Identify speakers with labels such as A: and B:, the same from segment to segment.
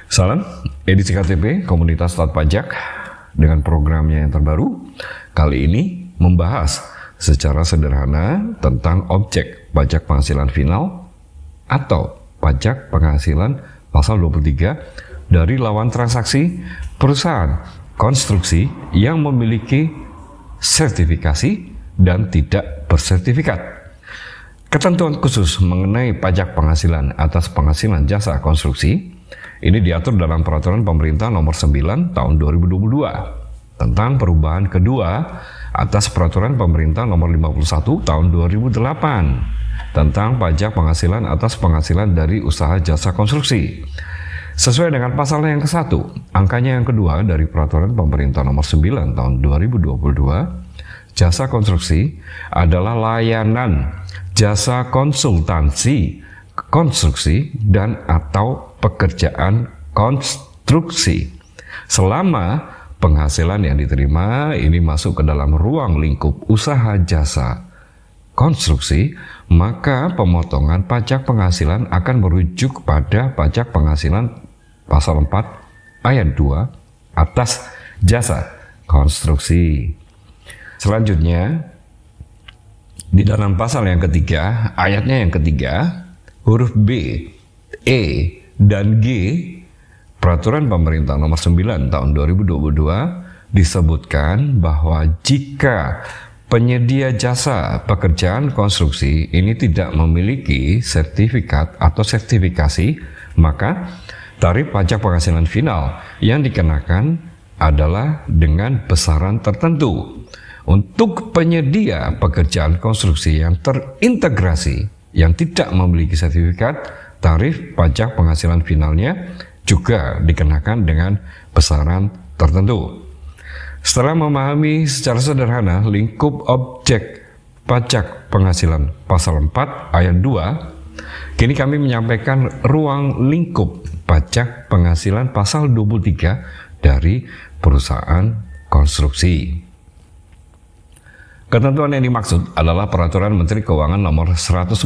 A: Salam, edisi KTP Komunitas Taat Pajak dengan programnya yang terbaru. Kali ini membahas secara sederhana tentang objek pajak penghasilan final atau pajak penghasilan pasal 23 dari lawan transaksi perusahaan konstruksi yang memiliki sertifikasi dan tidak bersertifikat. Ketentuan khusus mengenai pajak penghasilan atas penghasilan jasa konstruksi ini diatur dalam Peraturan Pemerintah Nomor 9 Tahun 2022 tentang perubahan kedua atas Peraturan Pemerintah Nomor 51 Tahun 2008 tentang pajak penghasilan atas penghasilan dari usaha jasa konstruksi. Sesuai dengan pasal yang ke-1, angkanya yang kedua dari Peraturan Pemerintah Nomor 9 Tahun 2022, jasa konstruksi adalah layanan jasa konsultansi, konstruksi, dan atau pekerjaan konstruksi. Selama penghasilan yang diterima ini masuk ke dalam ruang lingkup usaha jasa konstruksi, maka pemotongan pajak penghasilan akan merujuk pada pajak penghasilan pasal 4 ayat 2 atas jasa konstruksi. Selanjutnya, di dalam pasal yang ketiga, ayatnya yang ketiga, huruf B, E, dan G, Peraturan Pemerintah Nomor 9 Tahun 2022 disebutkan bahwa jika penyedia jasa pekerjaan konstruksi ini tidak memiliki sertifikat atau sertifikasi, maka tarif pajak penghasilan final yang dikenakan adalah dengan besaran tertentu. Untuk penyedia pekerjaan konstruksi yang terintegrasi yang tidak memiliki sertifikat, tarif pajak penghasilan finalnya juga dikenakan dengan besaran tertentu. Setelah memahami secara sederhana lingkup objek pajak penghasilan pasal 4 ayat 2, kini kami menyampaikan ruang lingkup pajak penghasilan pasal 23 dari perusahaan konstruksi. Ketentuan yang dimaksud adalah Peraturan Menteri Keuangan Nomor 141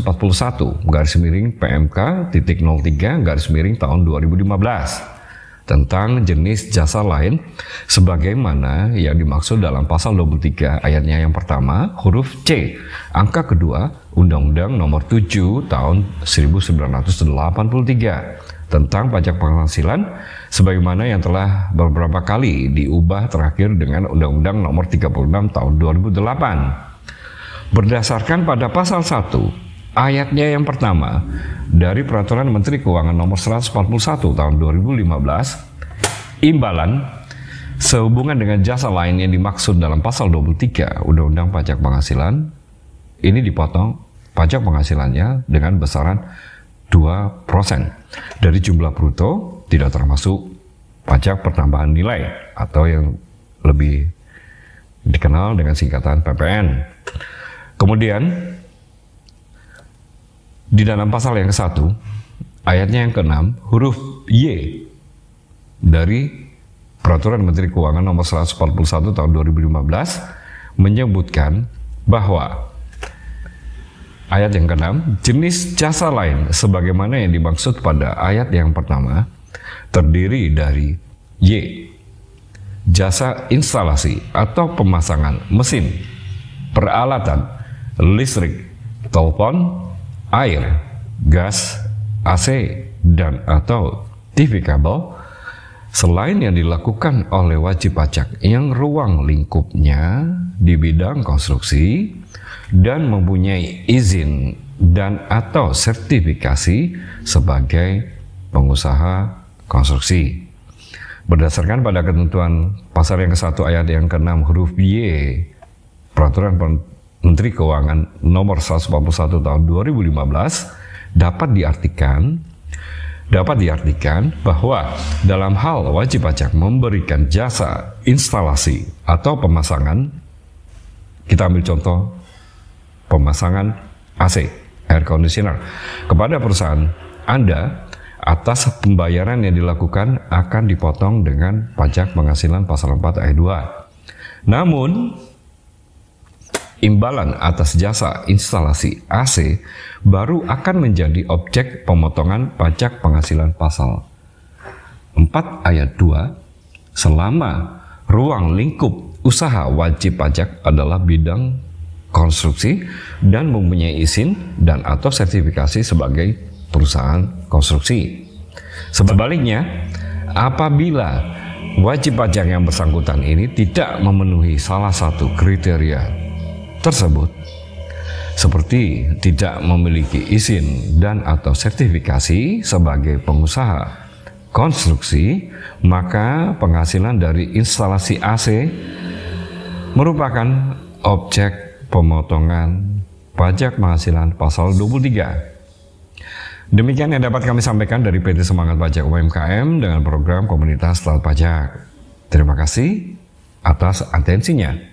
A: /PMK.03 tahun 2015 tentang jenis jasa lain sebagaimana yang dimaksud dalam pasal 23 ayatnya yang pertama huruf C angka kedua Undang-Undang Nomor 7 tahun 1983 tentang pajak penghasilan sebagaimana yang telah beberapa kali diubah terakhir dengan Undang-Undang Nomor 36 tahun 2008. Berdasarkan pada pasal 1 ayatnya yang pertama dari Peraturan Menteri Keuangan Nomor 141 tahun 2015, imbalan sehubungan dengan jasa lain yang dimaksud dalam pasal 23 Undang-Undang Pajak Penghasilan ini dipotong pajak penghasilannya dengan besaran 2% dari jumlah bruto, tidak termasuk pajak pertambahan nilai atau yang lebih dikenal dengan singkatan PPN. Kemudian di dalam pasal yang ke-1 ayatnya yang ke-6 huruf Y dari Peraturan Menteri Keuangan Nomor 141 tahun 2015 menyebutkan bahwa ayat yang ke-6, jenis jasa lain sebagaimana yang dimaksud pada ayat yang pertama terdiri dari Y, jasa instalasi atau pemasangan mesin, peralatan, listrik, telepon, air, gas, AC, dan atau TV kabel, selain yang dilakukan oleh wajib pajak yang ruang lingkupnya di bidang konstruksi dan mempunyai izin dan atau sertifikasi sebagai pengusaha konstruksi. Berdasarkan pada ketentuan pasal yang ke-1 ayat yang ke-6 huruf Y Peraturan Menteri Keuangan Nomor 141 tahun 2015 dapat diartikan bahwa dalam hal wajib pajak memberikan jasa instalasi atau pemasangan, kita ambil contoh pemasangan AC, air conditioner, kepada perusahaan Anda atas pembayaran yang dilakukan akan dipotong dengan pajak penghasilan pasal 4 ayat 2. Namun, imbalan atas jasa instalasi AC baru akan menjadi objek pemotongan pajak penghasilan pasal 4 ayat 2, selama ruang lingkup usaha wajib pajak adalah bidang konstruksi dan mempunyai izin dan atau sertifikasi sebagai perusahaan konstruksi. Sebaliknya, apabila wajib pajak yang bersangkutan ini tidak memenuhi salah satu kriteria tersebut, seperti tidak memiliki izin dan atau sertifikasi sebagai pengusaha konstruksi, maka penghasilan dari instalasi AC merupakan objek pemotongan pajak penghasilan pasal 23. Demikian yang dapat kami sampaikan dari PT Semangat Pajak UMKM dengan program Komunitas Taat Pajak. Terima kasih atas atensinya.